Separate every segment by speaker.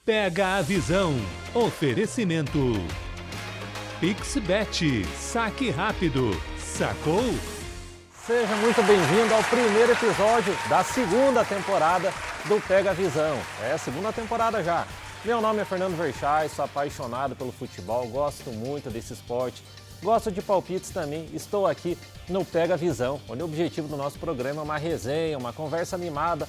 Speaker 1: Pega a visão. Oferecimento. PixBet. Saque rápido. Sacou?
Speaker 2: Seja muito bem-vindo ao primeiro episódio da segunda temporada do Pega a Visão. É a segunda temporada já. Meu nome é Fernando Verchay, sou apaixonado pelo futebol, gosto muito desse esporte, gosto de palpites também. Estou aqui no Pega a Visão, onde o objetivo do nosso programa é uma resenha, uma conversa animada,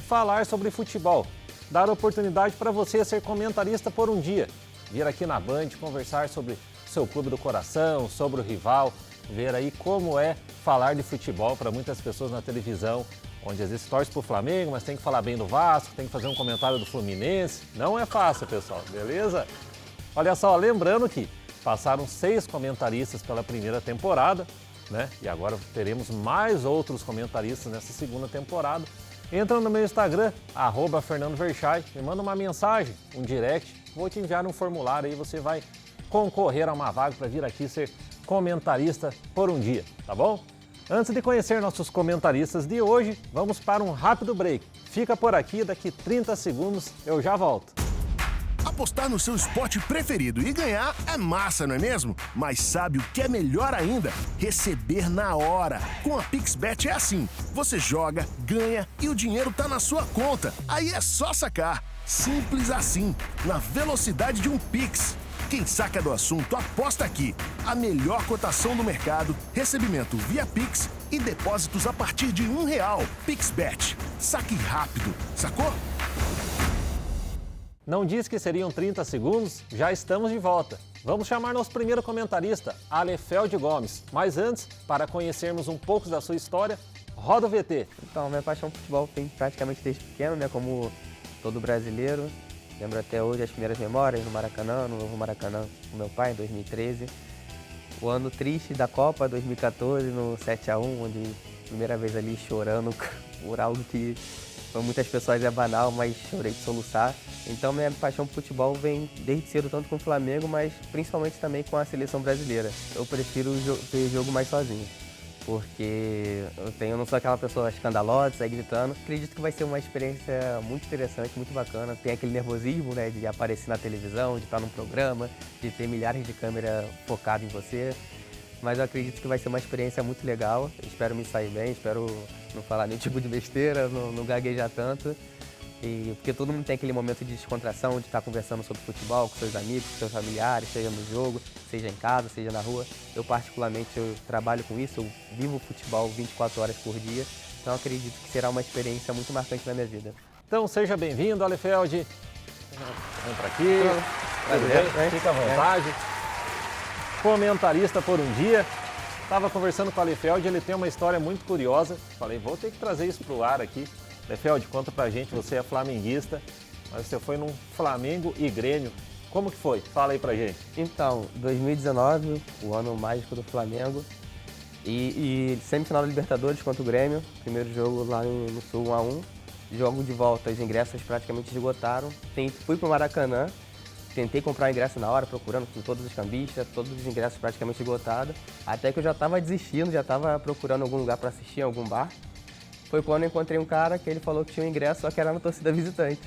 Speaker 2: falar sobre futebol, dar oportunidade para você ser comentarista por um dia, vir aqui na Band, conversar sobre seu clube do coração, sobre o rival, ver aí como é falar de futebol para muitas pessoas na televisão, onde às vezes torce para o Flamengo, mas tem que falar bem do Vasco, tem que fazer um comentário do Fluminense. Não é fácil, pessoal, beleza? Olha só, lembrando que passaram 6 comentaristas pela primeira temporada, né? E agora teremos mais outros comentaristas nessa segunda temporada. Entra no meu Instagram, @FernandoVerchay, me manda uma mensagem, um direct, vou te enviar um formulário aí, você vai concorrer a uma vaga para vir aqui ser comentarista por um dia, tá bom? Antes de conhecer nossos comentaristas de hoje, vamos para um rápido break. Fica por aqui, daqui 30 segundos eu já volto.
Speaker 3: Apostar no seu esporte preferido e ganhar é massa, não é mesmo? Mas sabe o que é melhor ainda? Receber na hora. Com a PixBet é assim. Você joga, ganha e o dinheiro tá na sua conta. Aí é só sacar. Simples assim, na velocidade de um Pix. Quem saca do assunto, aposta aqui. A melhor cotação do mercado, recebimento via Pix e depósitos a partir de R$1. PixBet. Saque rápido. Sacou?
Speaker 2: Não disse que seriam 30 segundos? Já estamos de volta. Vamos chamar nosso primeiro comentarista, Alefelde Gomes. Mas antes, para conhecermos um pouco da sua história, roda o VT.
Speaker 4: Então, minha paixão por futebol tem praticamente desde pequeno, né? Como todo brasileiro. Lembro até hoje as primeiras memórias no Maracanã, no novo Maracanã, com meu pai, em 2013. O ano triste da Copa, 2014, no 7-1, onde primeira vez ali chorando por algo que para muitas pessoas é banal, mas chorei de soluçar. Então minha paixão por futebol vem desde cedo, tanto com o Flamengo, mas principalmente também com a seleção brasileira. Eu prefiro ver jogo mais sozinho, porque eu não sou aquela pessoa escandalosa, sai gritando. Acredito que vai ser uma experiência muito interessante, muito bacana. Tem aquele nervosismo, né, de aparecer na televisão, de estar num programa, de ter milhares de câmeras focadas em você. Mas eu acredito que vai ser uma experiência muito legal. Espero me sair bem, espero não falar nenhum tipo de besteira, não gaguejar tanto. Porque todo mundo tem aquele momento de descontração, de estar conversando sobre futebol com seus amigos, com seus familiares, seja no jogo, seja em casa, seja na rua. Eu particularmente trabalho com isso, eu vivo futebol 24 horas por dia, então acredito que será uma experiência muito marcante na minha vida.
Speaker 2: Então seja bem-vindo, Alefelde. Entra aqui, fica à vontade. Comentarista por um dia. Estava conversando com o Alefelde, ele tem uma história muito curiosa. Falei, vou ter que trazer isso para o ar aqui. Alefelde, conta pra gente, você é flamenguista, mas você foi num Flamengo e Grêmio. Como que foi? Fala aí pra gente.
Speaker 4: Então, 2019, o ano mágico do Flamengo, e semifinal da Libertadores contra o Grêmio, primeiro jogo lá no Sul, 1-1. Jogo de volta, os ingressos praticamente esgotaram. Fui pro Maracanã, tentei comprar ingresso na hora, procurando com todos os cambistas, todos os ingressos praticamente esgotados, até que eu já estava desistindo, já estava procurando algum lugar para assistir, em algum bar. Foi quando eu encontrei um cara que ele falou que tinha um ingresso, só que era na torcida visitante.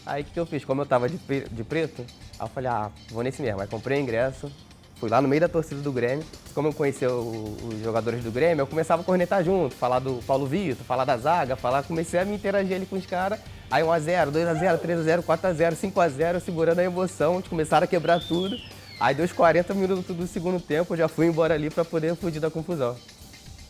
Speaker 4: Aí o que eu fiz? Como eu tava de preto, aí eu falei, vou nesse mesmo. Aí comprei o ingresso, fui lá no meio da torcida do Grêmio. Como eu conhecia os jogadores do Grêmio, eu começava a cornetar junto, falar do Paulo Vitor, falar da zaga, comecei a me interagir ali com os caras. Aí 1-0, 2-0, 3-0, 4-0, 5-0, segurando a emoção, eles começaram a quebrar tudo. Aí deu os 40 minutos do segundo tempo, eu já fui embora ali para poder fugir da confusão.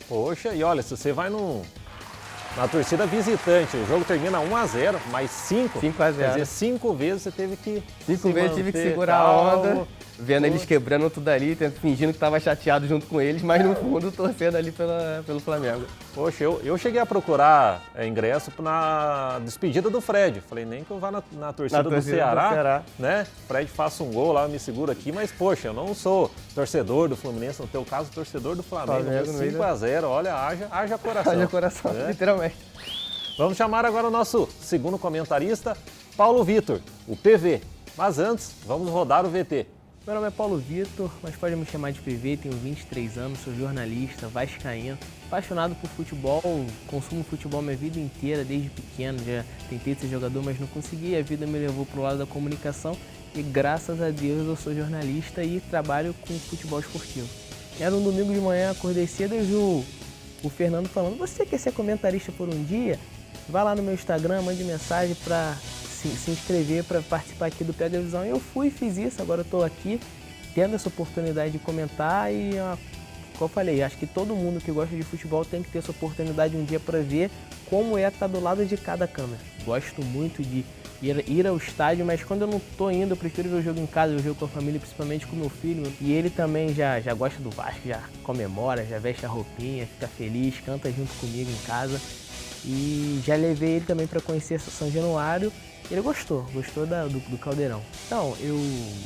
Speaker 2: Poxa, e olha, se você vai na torcida visitante, o jogo termina 1-0, mais 5.
Speaker 4: 5-0.
Speaker 2: Quer dizer, 5 vezes você teve que
Speaker 4: 5 vezes tive que segurar a onda, vendo eles quebrando tudo ali, fingindo que estava chateado junto com eles, mas no fundo torcendo ali pelo Flamengo.
Speaker 2: Poxa, eu cheguei a procurar ingresso na despedida do Fred. Falei, nem que eu vá na torcida do Ceará, né? Fred faça um gol lá, eu me seguro aqui, mas poxa, eu não sou torcedor do Fluminense, no teu caso, torcedor do Flamengo. 5-0, olha, haja coração.
Speaker 4: Haja coração, né? Literalmente.
Speaker 2: Vamos chamar agora o nosso segundo comentarista, Paulo Vitor, o PV. Mas antes, vamos rodar o VT.
Speaker 5: Meu nome é Paulo Vitor, mas pode me chamar de PV, tenho 23 anos, sou jornalista, vascaíno, apaixonado por futebol, consumo futebol minha vida inteira, desde pequeno, já tentei ser jogador, mas não consegui, a vida me levou para o lado da comunicação e graças a Deus eu sou jornalista e trabalho com futebol esportivo. Era um domingo de manhã, acordei cedo e vi o Fernando falando, você quer ser comentarista por um dia? Vai lá no meu Instagram, mande mensagem para se inscrever para participar aqui do Pega Visão. E eu fui e fiz isso, agora eu estou aqui tendo essa oportunidade de comentar e, como eu falei, acho que todo mundo que gosta de futebol tem que ter essa oportunidade um dia para ver como é estar do lado de cada câmera. Gosto muito de ir ao estádio, mas quando eu não estou indo, eu prefiro ver o jogo em casa, ver o jogo com a família, principalmente com meu filho. E ele também já gosta do Vasco, já comemora, já veste a roupinha, fica feliz, canta junto comigo em casa. E já levei ele também para conhecer São Januário. Ele gostou do Caldeirão. Então, eu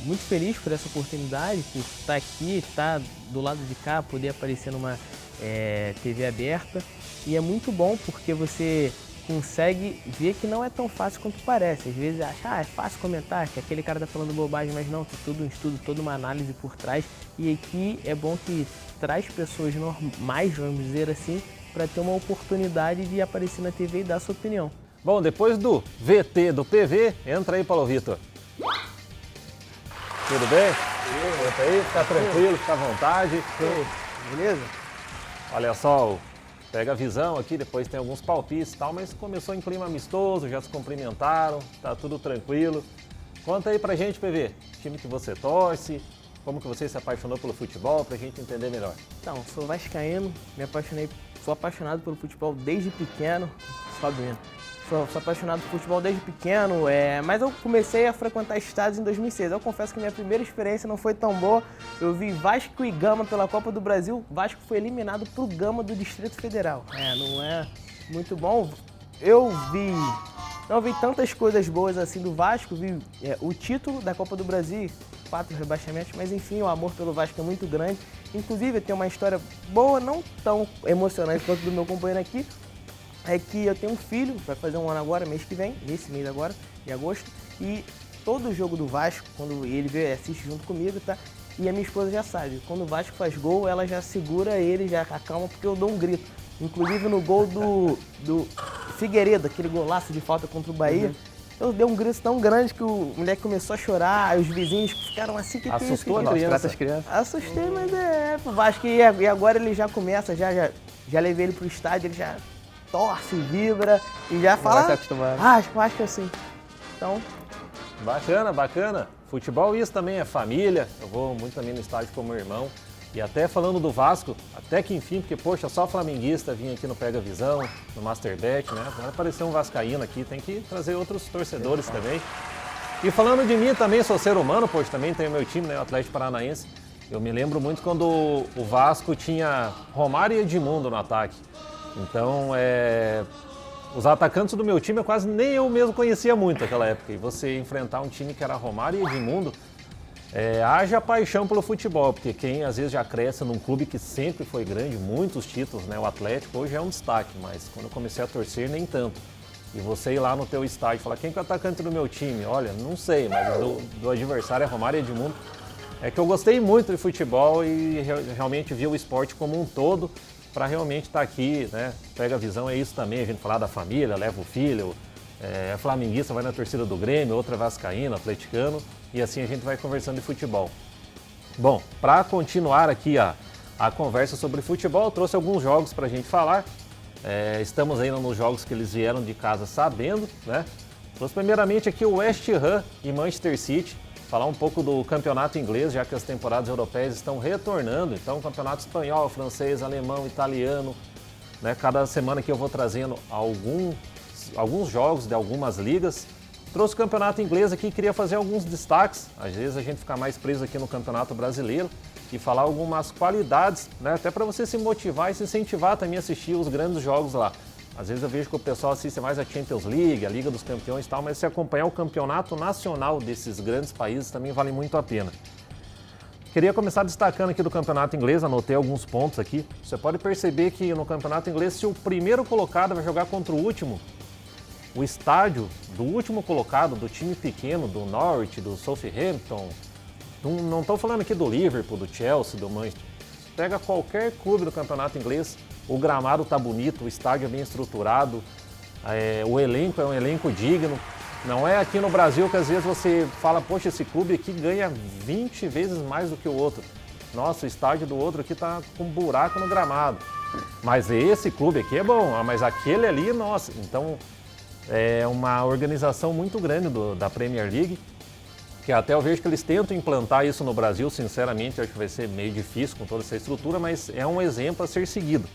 Speaker 5: muito feliz por essa oportunidade, por estar aqui, estar do lado de cá, poder aparecer numa TV aberta. E é muito bom porque você consegue ver que não é tão fácil quanto parece. Às vezes acha, é fácil comentar, que aquele cara tá falando bobagem, mas não, tem todo um estudo, toda uma análise por trás. E aqui é bom que traz pessoas normais, vamos dizer assim, para ter uma oportunidade de aparecer na TV e dar sua opinião.
Speaker 2: Bom, depois do VT do PV, entra aí, Paulo Vitor. Tudo bem? Entra aí, fica tranquilo, fica à vontade.
Speaker 5: Beleza?
Speaker 2: Olha só, pega a visão aqui, depois tem alguns palpites e tal, mas começou em clima amistoso, já se cumprimentaram, tá tudo tranquilo. Conta aí pra gente, PV, time que você torce, como que você se apaixonou pelo futebol, pra gente entender melhor.
Speaker 5: Então, sou vascaíno, sou apaixonado pelo futebol desde pequeno, sobe mesmo. Sou apaixonado por futebol desde pequeno, mas eu comecei a frequentar estádios em 2006. Eu confesso que minha primeira experiência não foi tão boa. Eu vi Vasco e Gama pela Copa do Brasil. Vasco foi eliminado pro Gama do Distrito Federal. Não é muito bom. Não vi tantas coisas boas assim do Vasco. Vi o título da Copa do Brasil, 4 rebaixamentos, mas enfim, o amor pelo Vasco é muito grande. Inclusive, tem uma história boa, não tão emocionante quanto do meu companheiro aqui. É que eu tenho um filho, vai fazer um ano agora, mês que vem, nesse mês agora, de agosto, e todo jogo do Vasco, quando ele vê, assiste junto comigo, tá? E a minha esposa já sabe, quando o Vasco faz gol, ela já segura ele, já acalma, porque eu dou um grito. Inclusive no gol do Figueiredo, aquele golaço de falta contra o Bahia, eu dei um grito tão grande que o moleque começou a chorar, os vizinhos ficaram assim, que
Speaker 2: assustou
Speaker 5: isso,
Speaker 2: a criança?
Speaker 5: Assustei, mas pro Vasco, e agora ele já começa, já levei ele pro estádio, ele já torce, vibra e já fala, acho que é assim. Então...
Speaker 2: Bacana. Futebol isso também é família, eu vou muito também no estádio com meu irmão. E até falando do Vasco, até que enfim, porque poxa, só flamenguista vinha aqui no Pega Visão, no Masterbet, né? Agora apareceu um vascaíno aqui, tem que trazer outros torcedores também. E falando de mim também, sou ser humano, poxa, também tenho meu time, né, o Atlético Paranaense. Eu me lembro muito quando o Vasco tinha Romário e Edmundo no ataque. Então, os atacantes do meu time, quase nem eu mesmo conhecia muito naquela época. E você enfrentar um time que era Romário e Edmundo, haja paixão pelo futebol, porque quem às vezes já cresce num clube que sempre foi grande, muitos títulos, né? O Atlético hoje é um destaque, mas quando eu comecei a torcer, nem tanto. E você ir lá no teu estádio e falar, quem que é o atacante do meu time? Olha, não sei, mas do adversário é Romário e Edmundo. É que eu gostei muito de futebol e realmente vi o esporte como um todo, para realmente estar aqui, né? Pega a visão, é isso também, a gente falar da família, leva o filho, é flamenguista, vai na torcida do Grêmio, outra vascaíno, atleticano, e assim a gente vai conversando de futebol. Bom, para continuar aqui a conversa sobre futebol, eu trouxe alguns jogos para a gente falar. Estamos ainda nos jogos que eles vieram de casa sabendo, né? Trouxe primeiramente aqui o West Ham e Manchester City, falar um pouco do campeonato inglês, já que as temporadas europeias estão retornando. Então, o campeonato espanhol, francês, alemão, italiano, né? Cada semana aqui eu vou trazendo alguns jogos de algumas ligas. Trouxe o campeonato inglês aqui, queria fazer alguns destaques. Às vezes a gente fica mais preso aqui no campeonato brasileiro e falar algumas qualidades, né? Até para você se motivar e se incentivar também a assistir os grandes jogos lá. Às vezes eu vejo que o pessoal assiste mais a Champions League, a Liga dos Campeões e tal, mas se acompanhar o campeonato nacional desses grandes países também vale muito a pena. Queria começar destacando aqui do campeonato inglês, anotei alguns pontos aqui. Você pode perceber que no campeonato inglês, se o primeiro colocado vai jogar contra o último, o estádio do último colocado, do time pequeno, do Norwich, do Southampton, Não estou falando aqui do Liverpool, do Chelsea, do Manchester. Pega qualquer clube do campeonato inglês, o gramado está bonito, o estádio é bem estruturado, o elenco é um elenco digno. Não é aqui no Brasil que às vezes você fala, poxa, esse clube aqui ganha 20 vezes mais do que o outro. Nossa, o estádio do outro aqui está com um buraco no gramado. Mas esse clube aqui é bom, mas aquele ali, nossa. Então, é uma organização muito grande da Premier League, que até eu vejo que eles tentam implantar isso no Brasil. Sinceramente, eu acho que vai ser meio difícil com toda essa estrutura, mas é um exemplo a ser seguido.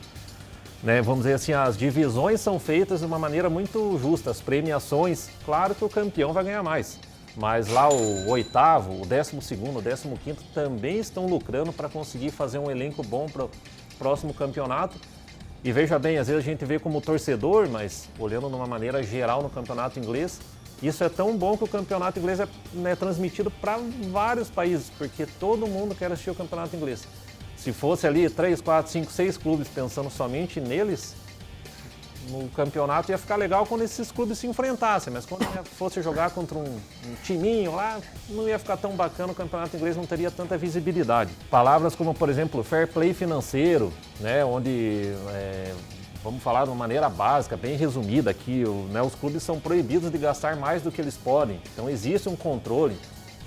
Speaker 2: Né? Vamos dizer assim, as divisões são feitas de uma maneira muito justa, as premiações, claro que o campeão vai ganhar mais, mas lá o oitavo, o 12º, o 15º também estão lucrando para conseguir fazer um elenco bom para o próximo campeonato. E veja bem, às vezes a gente vê como torcedor, mas olhando de uma maneira geral no campeonato inglês, isso é tão bom que o campeonato inglês é transmitido para vários países, porque todo mundo quer assistir o campeonato inglês. Se fosse ali 3, 4, 5, 6 clubes pensando somente neles, no campeonato ia ficar legal quando esses clubes se enfrentassem, mas quando fosse jogar contra um timinho lá, não ia ficar tão bacana, o campeonato inglês não teria tanta visibilidade. Palavras como, por exemplo, fair play financeiro, né, onde, vamos falar de uma maneira básica, bem resumida aqui, os clubes são proibidos de gastar mais do que eles podem, então existe um controle,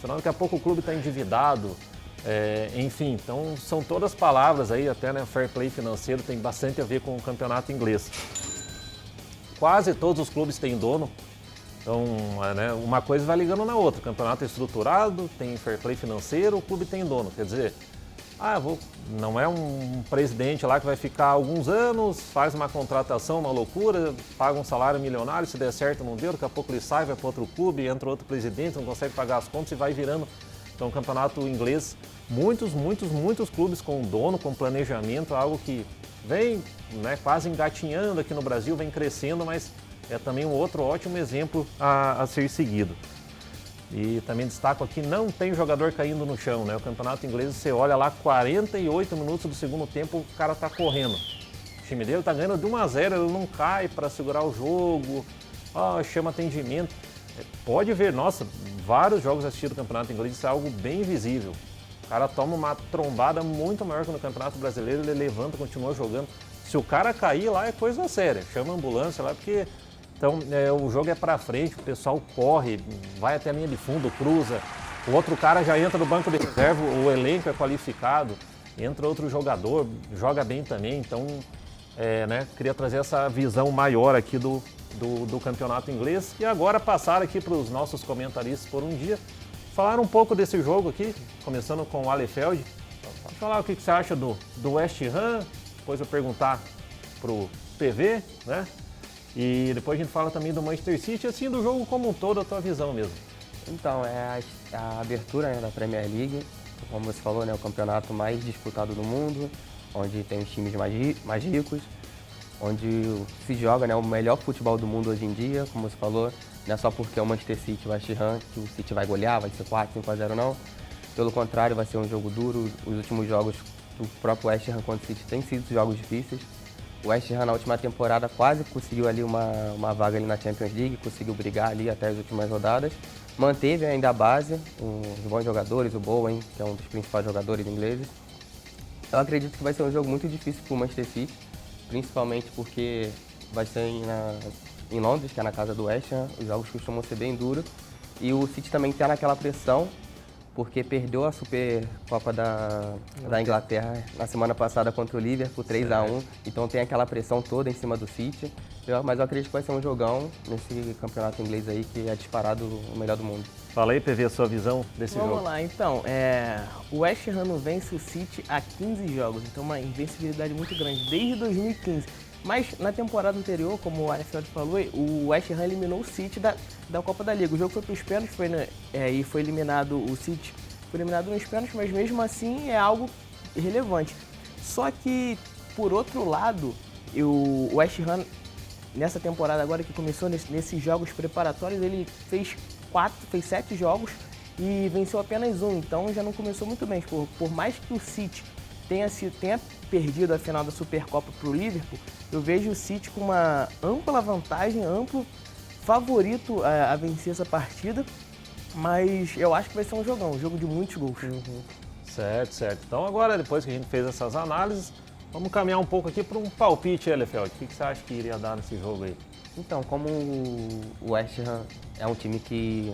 Speaker 2: senão daqui a pouco o clube está endividado. Enfim, então são todas palavras aí, até né, fair play financeiro tem bastante a ver com o campeonato inglês. Quase todos os clubes têm dono, então né, uma coisa vai ligando na outra. O campeonato é estruturado, tem fair play financeiro, o clube tem dono. Quer dizer, não é um presidente lá que vai ficar alguns anos, faz uma contratação, uma loucura, paga um salário milionário, se der certo não deu, daqui a pouco ele sai, vai para outro clube, entra outro presidente, não consegue pagar as contas e vai virando. Então, o campeonato inglês, muitos clubes com dono, com planejamento, algo que vem né, quase engatinhando aqui no Brasil, vem crescendo, mas é também um outro ótimo exemplo a ser seguido. E também destaco aqui, não tem jogador caindo no chão, né? O campeonato inglês, você olha lá, 48 minutos do segundo tempo, o cara tá correndo. O time dele tá ganhando de 1-0, ele não cai para segurar o jogo, chama atendimento. Pode ver, nossa, vários jogos assistidos do campeonato inglês, isso é algo bem visível. O cara toma uma trombada muito maior que no campeonato brasileiro, ele levanta, continua jogando. Se o cara cair lá é coisa séria, chama a ambulância lá, porque então, o jogo é pra frente, o pessoal corre, vai até a linha de fundo, cruza, o outro cara já entra no banco de reserva, o elenco é qualificado, entra outro jogador, joga bem também, então, queria trazer essa visão maior aqui do campeonato inglês. E agora passar aqui para os nossos comentaristas por um dia, falar um pouco desse jogo aqui, começando com o Alefeld. Falar o que você acha do West Ham, depois eu perguntar para o PV, né? E depois a gente fala também do Manchester City, assim, do jogo como um todo, a tua visão mesmo.
Speaker 4: Então, é a abertura da Premier League, como você falou, né, o campeonato mais disputado do mundo, onde tem os times mais ricos, onde se joga né, o melhor futebol do mundo hoje em dia, como você falou, não é só porque é o Manchester City e o West Ham que o City vai golear, vai ser 4-5-0 não. Pelo contrário, vai ser um jogo duro. Os últimos jogos do próprio West Ham contra o City têm sido jogos difíceis. O West Ham na última temporada quase conseguiu ali uma vaga ali na Champions League, conseguiu brigar ali até as últimas rodadas. Manteve ainda a base, os bons jogadores, o Bowen, que é um dos principais jogadores ingleses. Eu acredito que vai ser um jogo muito difícil para o Manchester City, principalmente porque vai ser em Londres, que é na casa do West Ham, os jogos costumam ser bem duros. E o City também está naquela pressão, porque perdeu a Supercopa da Inglaterra na semana passada contra o Liverpool, 3-1. Então tem aquela pressão toda em cima do City. Mas eu acredito que vai ser um jogão nesse campeonato inglês aí, que é disparado o melhor do mundo.
Speaker 2: Fala aí, PV, a sua visão desse jogo.
Speaker 5: Vamos lá, então. O West Ham não vence o City há 15 jogos, então uma invencibilidade muito grande, desde 2015. Mas na temporada anterior, como o Alefeld falou, o West Ham eliminou o City da Copa da Liga. O jogo foi para os pênaltis e foi eliminado o City. Foi eliminado nos pênaltis, mas mesmo assim é algo relevante. Só que, por outro lado, o West Ham, nessa temporada agora que começou, nesses jogos preparatórios, ele fez 7 jogos e venceu apenas 1. Então já não começou muito bem. Por mais que o City tenha perdido a final da Supercopa para o Liverpool, eu vejo o City com uma ampla vantagem, amplo favorito a vencer essa partida. mas eu acho que vai ser um jogão, um jogo de muitos gols.
Speaker 2: Certo, certo. Então agora, depois que a gente fez essas análises, vamos caminhar um pouco aqui para um palpite, Elefeld. O que você acha que iria dar nesse jogo aí?
Speaker 4: Então, como o West Ham é um time que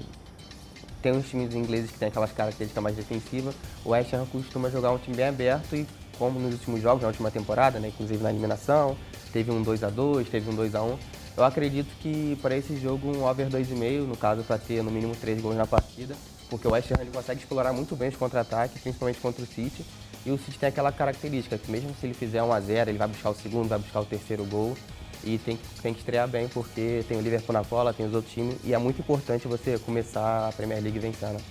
Speaker 4: tem uns times ingleses que tem aquelas características mais defensivas, o West Ham costuma jogar um time bem aberto e como nos últimos jogos, na última temporada, né, inclusive na eliminação, teve um 2-2, teve um 2-1. Eu acredito que para esse jogo um over 2,5, no caso para ter no mínimo 3 gols na partida, porque o West Ham ele consegue explorar muito bem os contra-ataques, principalmente contra o City, e o City tem aquela característica que mesmo se ele fizer 1-0, ele vai buscar o segundo, vai buscar o terceiro gol, e tem que estrear bem, porque tem o Liverpool na cola, tem os outros times, e é muito importante você começar a Premier League vencendo.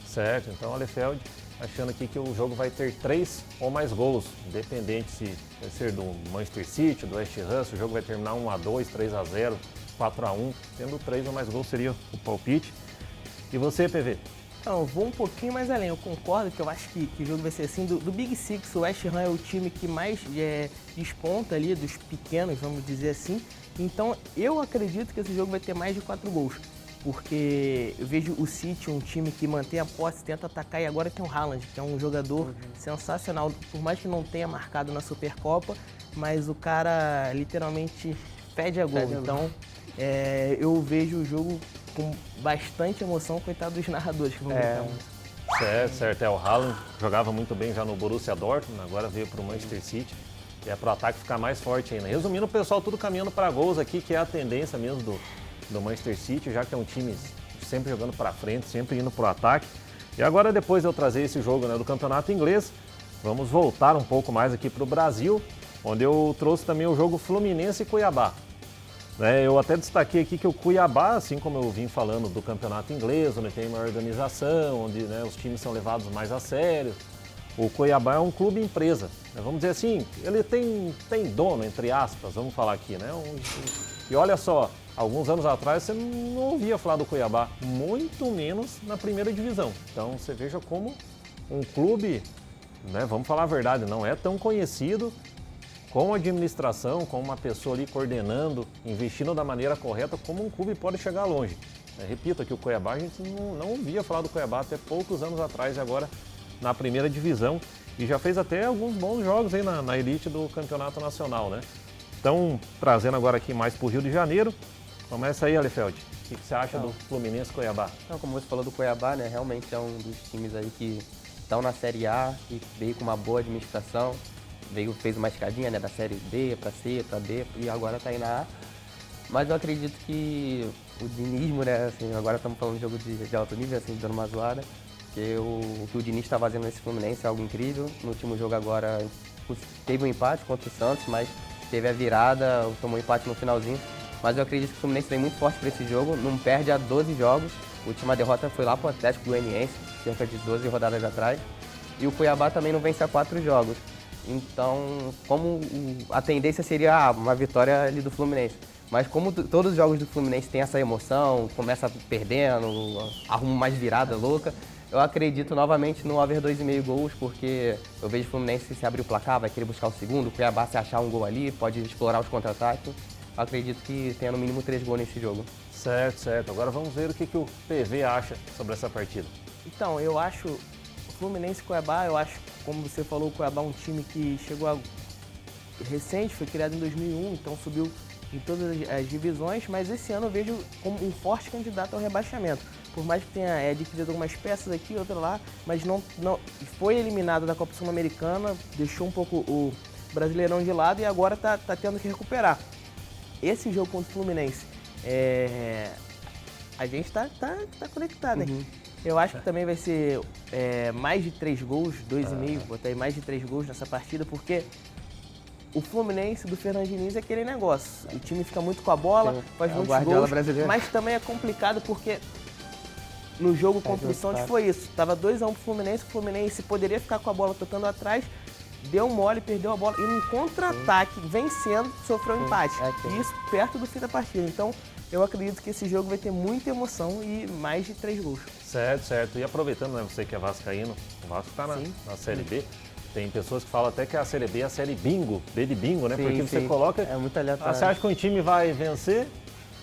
Speaker 2: Certo, então Elefeld achando aqui que o jogo vai ter 3 ou mais gols, independente se vai ser do Manchester City, do West Ham, se o jogo vai terminar 1-2, 3-0, 4-1, tendo 3 ou mais gols seria o palpite. E você, PV?
Speaker 5: Então, eu vou um pouquinho mais além, eu concordo que eu acho que o jogo vai ser assim, do Big Six, o West Ham é o time que mais desponta ali, dos pequenos, vamos dizer assim, então eu acredito que esse jogo vai ter mais de 4 gols. Porque eu vejo o City, um time que mantém a posse, tenta atacar, e agora tem o Haaland, que é um jogador sensacional, por mais que não tenha marcado na Supercopa, mas o cara literalmente fede a gol. Então, eu vejo o jogo com bastante emoção, coitado dos narradores que vão gritar muito.
Speaker 2: Certo, certo. O Haaland jogava muito bem já no Borussia Dortmund, agora veio para o Manchester City. E é para o ataque ficar mais forte ainda. Resumindo, o pessoal tudo caminhando para gols aqui, que é a tendência mesmo do Manchester City, já que é um time sempre jogando para frente, sempre indo para o ataque. E agora, depois de eu trazer esse jogo, né, do campeonato inglês, vamos voltar um pouco mais aqui para o Brasil, onde eu trouxe também o jogo Fluminense e Cuiabá. Eu até destaquei aqui que o Cuiabá, assim como eu vim falando do campeonato inglês, onde tem uma organização, onde, né, os times são levados mais a sério, o Cuiabá é um clube empresa. Vamos dizer assim, ele tem dono, entre aspas, vamos falar aqui, né? E olha só, alguns anos atrás você não ouvia falar do Cuiabá, muito menos na primeira divisão. Então você veja como um clube, né, vamos falar a verdade, não é tão conhecido, com a administração, com uma pessoa ali coordenando, investindo da maneira correta, como um clube pode chegar longe. Repito aqui, o Cuiabá, a gente não ouvia falar do Cuiabá até poucos anos atrás, e agora na primeira divisão, e já fez até alguns bons jogos aí na elite do campeonato nacional, né? Então, trazendo agora aqui mais para o Rio de Janeiro, começa aí, Elefeld. O que você acha do Fluminense Cuiabá?
Speaker 4: Não, como você falou do Cuiabá, né, realmente é um dos times aí que estão na Série A e veio com uma boa administração, fez uma escadinha, né, da Série D para C, para D e agora está aí na A. Mas eu acredito que o dinismo, né, assim, agora estamos falando de jogo de alto nível, assim, dando uma zoada, que o que o Diniz está fazendo nesse Fluminense é algo incrível. No último jogo agora teve um empate contra o Santos, mas teve a virada, tomou um empate no finalzinho. Mas eu acredito que o Fluminense vem muito forte para esse jogo, não perde há 12 jogos. A última derrota foi lá para o Atlético Goianiense, cerca de 12 rodadas atrás. E o Cuiabá também não vence há 4 jogos. Então, como a tendência seria uma vitória ali do Fluminense. Mas como todos os jogos do Fluminense tem essa emoção, começa perdendo, arruma mais virada louca, eu acredito novamente no over 2,5 gols, porque eu vejo o Fluminense se abrir o placar, vai querer buscar o segundo, o Cuiabá se achar um gol ali, pode explorar os contra-ataques. Eu acredito que tenha no mínimo 3 gols nesse jogo.
Speaker 2: Certo, certo. Agora vamos ver o que o PV acha sobre essa partida.
Speaker 5: Então, eu acho o Fluminense e Cuiabá, eu acho, como você falou, o Cuiabá é um time que chegou recente, foi criado em 2001, então subiu em todas as divisões, mas esse ano eu vejo como um forte candidato ao rebaixamento. Por mais que tenha adquirido algumas peças aqui, outra lá, mas não foi eliminado da Copa Sul-Americana, deixou um pouco o Brasileirão de lado e agora está tendo que recuperar. Esse jogo contra o Fluminense, a gente está conectado, hein? Eu acho que também vai ser mais de 3 gols, 2,5, botar aí mais de 3 gols nessa partida, porque o Fluminense do Fernando Diniz é aquele negócio. O time fica muito com a bola, faz muitos gols, mas também é complicado porque no jogo contra o Santos foi isso. Tava 2-1 pro Fluminense, o Fluminense poderia ficar com a bola tocando atrás, deu mole, perdeu a bola e num contra-ataque, vencendo, sofreu um empate. E isso perto do fim da partida. Então, eu acredito que esse jogo vai ter muita emoção e mais de 3 gols.
Speaker 2: Certo, certo. E aproveitando, né, você que é vascaíno, o Vasco está na Série B. Tem pessoas que falam até que a Série B é a Série bingo, B de bingo, né?
Speaker 4: Sim,
Speaker 2: porque você coloca...
Speaker 4: É muito aleatório.
Speaker 2: Você acha que um time vai vencer,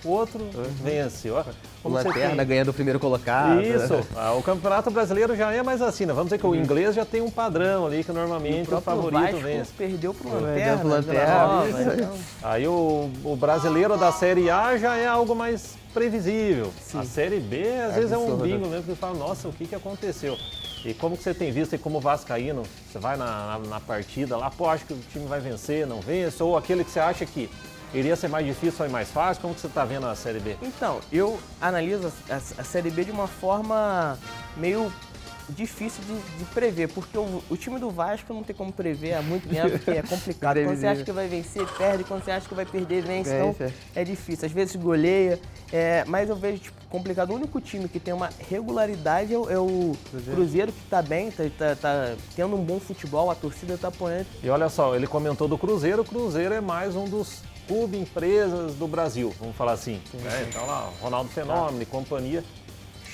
Speaker 2: o outro vence. Ó,
Speaker 4: O Lanterna ganhando o primeiro colocado.
Speaker 2: Isso, o Campeonato Brasileiro já é mais assim, né? Vamos dizer que o inglês já tem um padrão ali, que normalmente o favorito
Speaker 5: Vasco
Speaker 2: vence.
Speaker 5: perdeu pro
Speaker 4: Perdeu pro
Speaker 5: Lanterna.
Speaker 4: Lanterna.
Speaker 5: Então,
Speaker 2: Aí o brasileiro da Série A já é algo mais previsível.
Speaker 5: Sim.
Speaker 2: A Série B, às vezes, é um
Speaker 4: absurdo.
Speaker 2: bingo mesmo, que você fala, nossa, o que aconteceu? E como que você tem visto aí como vascaíno, você vai na partida lá, pô, acho que o time vai vencer, não vence, ou aquele que você acha que iria ser mais difícil ou mais fácil, como que você está vendo a Série B?
Speaker 5: Então, eu analiso a Série B de uma forma meio difícil de prever, porque o time do Vasco não tem como prever há muito tempo, porque é complicado. Quando você acha que vai vencer, perde. Quando você acha que vai perder, vence. Então, é difícil. Às vezes goleia, mas eu vejo complicado. O único time que tem uma regularidade é o Cruzeiro, que está bem, tá tendo um bom futebol, a torcida está apoiando.
Speaker 2: E olha só, ele comentou do Cruzeiro, o Cruzeiro é mais um dos clubes, empresas do Brasil, vamos falar assim. Né? Então lá, Ronaldo Fenômeno e companhia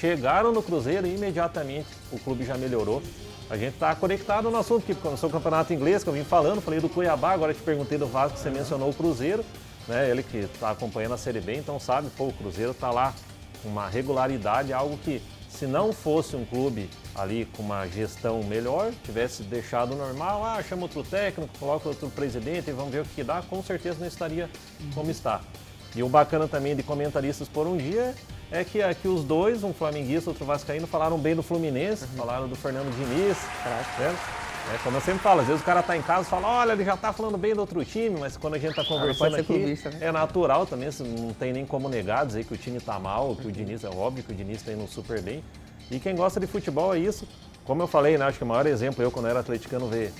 Speaker 2: chegaram no Cruzeiro e imediatamente o clube já melhorou. A gente está conectado no assunto, porque começou o campeonato inglês, que eu vim falando, falei do Cuiabá, agora te perguntei do Vasco, você mencionou o Cruzeiro, né? Ele que está acompanhando a Série B, então sabe, pô, o Cruzeiro está lá com uma regularidade, algo que se não fosse um clube ali com uma gestão melhor, tivesse deixado normal, chama outro técnico, coloca outro presidente e vamos ver o que dá, com certeza não estaria como está. E o bacana também de comentaristas por um dia é que aqui os dois, um flamenguista, outro vascaíno, falaram bem do Fluminense, falaram do Fernando Diniz, né? Como eu sempre falo, às vezes o cara tá em casa e fala, olha, ele já tá falando bem do outro time, mas quando a gente tá conversando aqui,
Speaker 4: clubista, né?
Speaker 2: é natural também, não tem nem como negar, dizer que o time tá mal, que o Diniz, é óbvio que o Diniz tá indo super bem. E quem gosta de futebol é isso. Como eu falei, né, acho que o maior exemplo, eu quando era atleticano, ver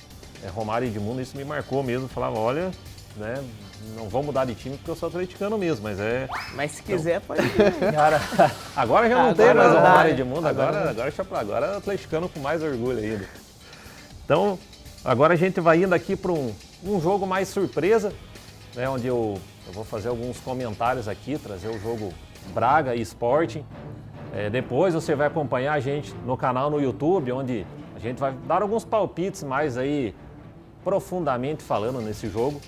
Speaker 2: Romário e Edmundo, isso me marcou mesmo, falava, olha, né, não vou mudar de time porque eu sou atleticano mesmo, mas é...
Speaker 5: Mas se quiser, pode ir.
Speaker 2: Cara, agora já não tem
Speaker 5: Agora
Speaker 2: mais o
Speaker 5: não dá,
Speaker 2: Romário e
Speaker 5: né?
Speaker 2: Edmundo, agora é atleticano com mais orgulho ainda. Então, agora a gente vai indo aqui para um jogo mais surpresa, né, onde eu vou fazer alguns comentários aqui, trazer o jogo Braga e Sporting. Depois você vai acompanhar a gente no canal no YouTube, onde a gente vai dar alguns palpites mais aí profundamente falando nesse jogo.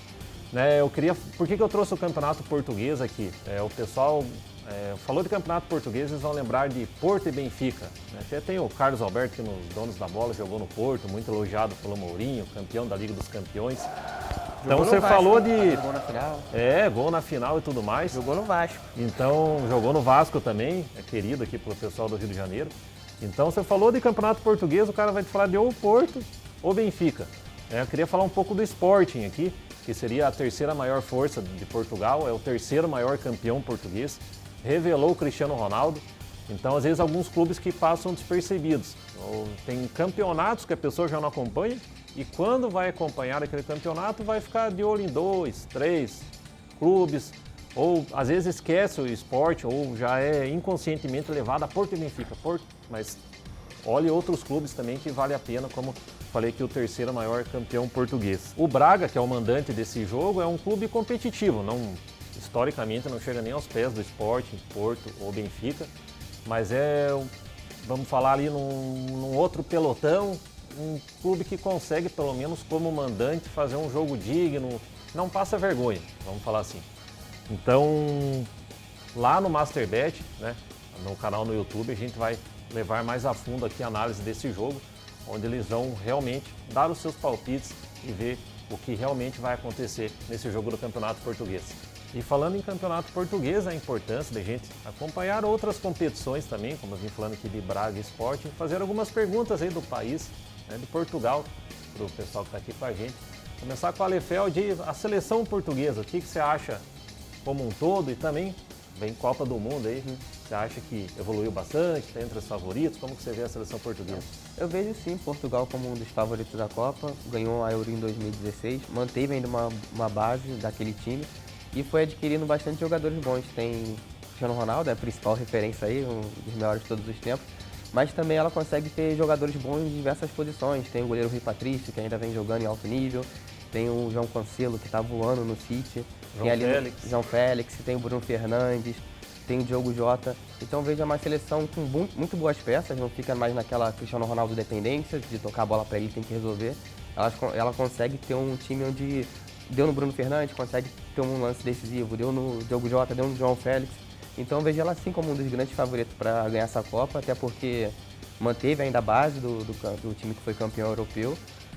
Speaker 2: Por que eu trouxe o Campeonato Português aqui? O pessoal falou de Campeonato Português, eles vão lembrar de Porto e Benfica. Até tem o Carlos Alberto, que nos Donos da Bola jogou no Porto, muito elogiado pelo Mourinho, campeão da Liga dos Campeões. Então você falou de...
Speaker 4: Gol na final.
Speaker 2: Gol na final e tudo mais.
Speaker 5: Jogou no Vasco.
Speaker 2: Então, jogou no Vasco também, é querido aqui pelo pessoal do Rio de Janeiro. Então, você falou de Campeonato Português, o cara vai te falar de ou Porto ou Benfica. Eu queria falar um pouco do Sporting aqui, que seria a terceira maior força de Portugal, é o terceiro maior campeão português, revelou o Cristiano Ronaldo. Então, às vezes, alguns clubes que passam despercebidos. Tem campeonatos que a pessoa já não acompanha, e quando vai acompanhar aquele campeonato, vai ficar de olho em 2, 3 clubes, ou às vezes esquece o esporte, ou já é inconscientemente levado a Porto e Benfica. Mas olhe outros clubes também que vale a pena, como falei que o terceiro maior campeão português. O Braga, que é o mandante desse jogo, é um clube competitivo, historicamente não chega nem aos pés do Sporting, Porto ou Benfica, mas vamos falar ali num outro pelotão, um clube que consegue, pelo menos como mandante, fazer um jogo digno, não passa vergonha, vamos falar assim. Então, lá no MasterBet, né, no canal no YouTube, a gente vai levar mais a fundo aqui a análise desse jogo, onde eles vão realmente dar os seus palpites e ver o que realmente vai acontecer nesse jogo do Campeonato Português. E falando em Campeonato Português, a importância da gente acompanhar outras competições também, como eu vim falando aqui de Braga e Sporting, fazer algumas perguntas aí do país, de Portugal, para o pessoal que está aqui com a gente. Começar com a Lefeld, a seleção portuguesa, o que você acha como um todo? E também vem Copa do Mundo aí, você acha que evoluiu bastante, está entre os favoritos? Como que você vê a seleção portuguesa?
Speaker 4: Eu vejo sim Portugal como um dos favoritos da Copa, ganhou a Euro em 2016, manteve ainda uma base daquele time e foi adquirindo bastante jogadores bons. Tem Cristiano Ronaldo, é a principal referência aí, um dos melhores de todos os tempos, mas também ela consegue ter jogadores bons em diversas posições. Tem o goleiro Rui Patrício, que ainda vem jogando em alto nível, tem o João Cancelo, que está voando no City, João Félix, tem o Bruno Fernandes, tem o Diogo Jota. Então veja uma seleção com muito boas peças, não fica mais naquela Cristiano Ronaldo dependência, de tocar a bola para ele tem que resolver. Ela consegue ter um time onde deu no Bruno Fernandes, consegue ter um lance decisivo, deu no Diogo Jota, deu no João Félix. Então eu vejo ela assim como um dos grandes favoritos para ganhar essa Copa, até porque manteve ainda a base do time que foi campeão europeu.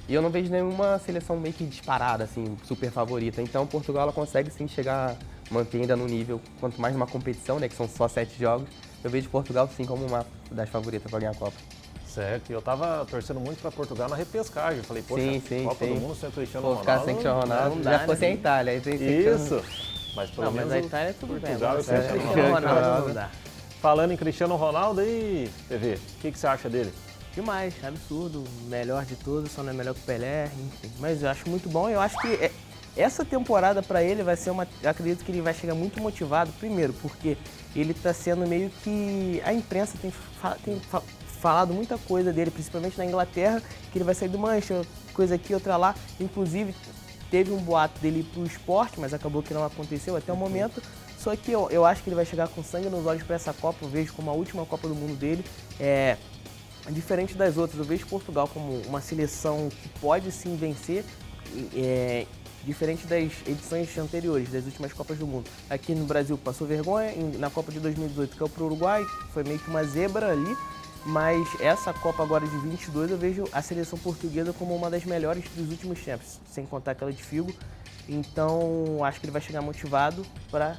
Speaker 4: E eu não vejo nenhuma seleção meio que disparada, assim, super favorita. Então Portugal ela consegue sim chegar, manter ainda no nível, quanto mais numa competição, né, que são só 7 jogos, eu vejo Portugal sim como uma das favoritas para ganhar a Copa.
Speaker 2: Certo, e eu tava torcendo muito para Portugal na repescagem. Eu falei, poxa, Copa do Mundo sem o Cristiano Ronaldo.
Speaker 4: Ficar sem Cristiano Ronaldo,
Speaker 5: não dá,
Speaker 4: já fosse
Speaker 5: né?
Speaker 4: a Itália. Aí
Speaker 2: Isso, mas pelo menos
Speaker 5: a Itália é tudo bem.
Speaker 2: Portugal
Speaker 5: Agora,
Speaker 2: e Cristiano
Speaker 5: Cristiano Ronaldo não dá.
Speaker 2: Falando em Cristiano Ronaldo, aí, TV, o que você acha dele?
Speaker 5: Demais, absurdo, melhor de todos, só não é melhor que o Pelé, enfim. Mas eu acho muito bom, eu acho que essa temporada para ele vai ser eu acredito que ele vai chegar muito motivado, primeiro, porque ele está sendo meio que... A imprensa tem falado muita coisa dele, principalmente na Inglaterra, que ele vai sair do Manchester, coisa aqui, outra lá. Inclusive, teve um boato dele ir pro esporte, mas acabou que não aconteceu até o momento. Só que eu acho que ele vai chegar com sangue nos olhos para essa Copa, eu vejo como a última Copa do Mundo dele. Diferente das outras, eu vejo Portugal como uma seleção que pode sim vencer, diferente das edições anteriores, das últimas Copas do Mundo. Aqui no Brasil passou vergonha, na Copa de 2018 caiu para o Uruguai, foi meio que uma zebra ali, mas essa Copa agora de 22 eu vejo a seleção portuguesa como uma das melhores dos últimos tempos, sem contar aquela de Figo. Então acho que ele vai chegar motivado para...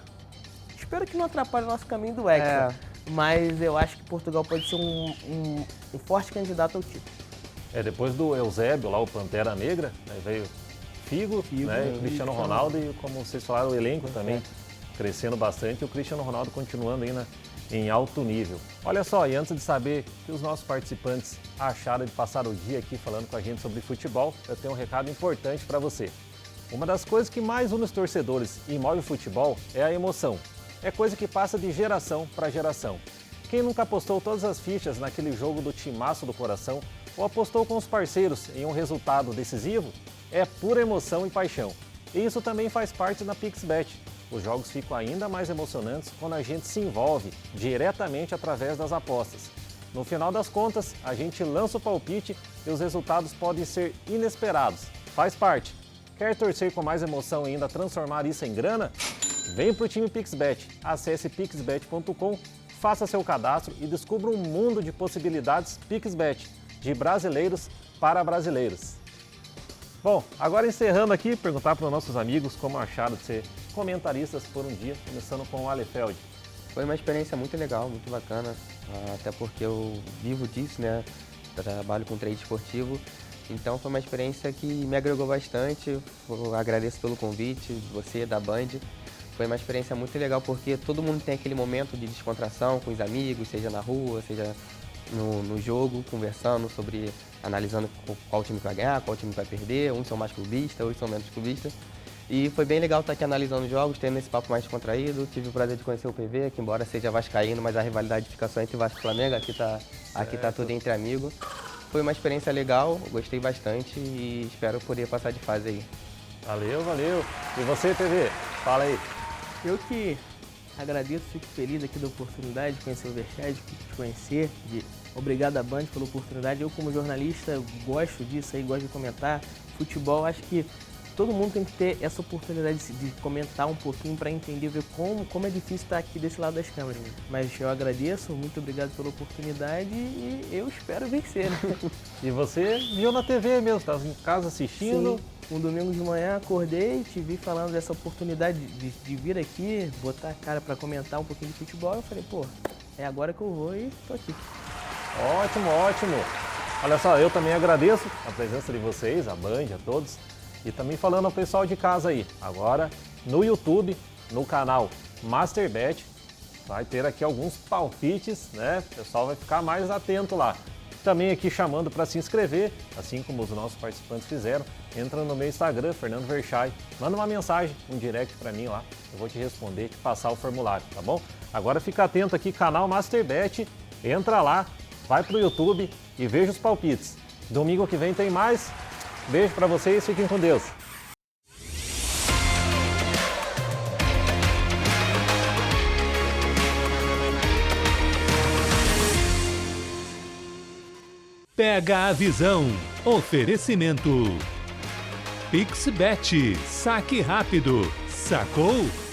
Speaker 5: Espero que não atrapalhe o nosso caminho do Hexa. Mas eu acho que Portugal pode ser um forte candidato ao título.
Speaker 2: Depois do Eusébio, lá o Pantera Negra, né, veio Figo, né, o Cristiano Ronaldo e, como vocês falaram, o elenco também crescendo bastante e o Cristiano Ronaldo continuando ainda em alto nível. Olha só, e antes de saber o que os nossos participantes acharam de passar o dia aqui falando com a gente sobre futebol, eu tenho um recado importante para você. Uma das coisas que mais une os torcedores e move o futebol é a emoção. É coisa que passa de geração para geração. Quem nunca apostou todas as fichas naquele jogo do timaço do coração ou apostou com os parceiros em um resultado decisivo? É pura emoção e paixão. E isso também faz parte da PixBet. Os jogos ficam ainda mais emocionantes quando a gente se envolve diretamente através das apostas. No final das contas, a gente lança o palpite e os resultados podem ser inesperados. Faz parte. Quer torcer com mais emoção e ainda transformar isso em grana? Vem pro time PixBet. Acesse pixbet.com, faça seu cadastro e descubra um mundo de possibilidades PixBet, de brasileiros para brasileiros. Bom, agora encerrando aqui, perguntar para os nossos amigos como acharam de ser comentaristas por um dia, começando com o Alefeld.
Speaker 4: Foi uma experiência muito legal, muito bacana, até porque eu vivo disso, né? Trabalho com trade esportivo, então foi uma experiência que me agregou bastante. Eu agradeço pelo convite, você, da Band. Foi uma experiência muito legal porque todo mundo tem aquele momento de descontração com os amigos, seja na rua, seja no jogo, conversando sobre, analisando qual time que vai ganhar, qual time que vai perder, uns são mais clubistas, outros são menos clubistas. E foi bem legal estar aqui analisando os jogos, tendo esse papo mais descontraído. Tive o prazer de conhecer o PV, que embora seja vascaíno, mas a rivalidade fica só entre Vasco e Flamengo, aqui tá tudo entre amigos. Foi uma experiência legal, gostei bastante e espero poder passar de fase aí.
Speaker 2: Valeu, valeu. E você, PV? Fala aí.
Speaker 5: Eu que agradeço, fico feliz aqui da oportunidade de conhecer o Verchad, de te conhecer, obrigado à Band pela oportunidade. Eu como jornalista gosto disso aí, gosto de comentar futebol, acho que todo mundo tem que ter essa oportunidade de comentar um pouquinho para entender, ver como é difícil estar aqui desse lado das câmeras. Mas eu agradeço, muito obrigado pela oportunidade e eu espero vencer, né?
Speaker 2: E você viu na TV mesmo, estava em casa assistindo?
Speaker 5: Sim. Um domingo de manhã acordei, te vi falando dessa oportunidade de vir aqui, botar a cara para comentar um pouquinho de futebol. Eu falei, pô, é agora que eu vou e tô aqui.
Speaker 2: Ótimo, ótimo. Olha só, eu também agradeço a presença de vocês, a Band, a todos. E também falando ao pessoal de casa aí, agora no YouTube, no canal MasterBet, vai ter aqui alguns palpites, né? O pessoal vai ficar mais atento lá. Também aqui chamando para se inscrever, assim como os nossos participantes fizeram. Entra no meu Instagram, Fernando Verchai, manda uma mensagem, um direct para mim lá, eu vou te responder, te passar o formulário, tá bom? Agora fica atento aqui, canal MasterBet, entra lá, vai pro YouTube e veja os palpites. Domingo que vem tem mais. Beijo para vocês, fiquem com Deus.
Speaker 1: Pega a visão. Oferecimento. PixBet, saque rápido. Sacou?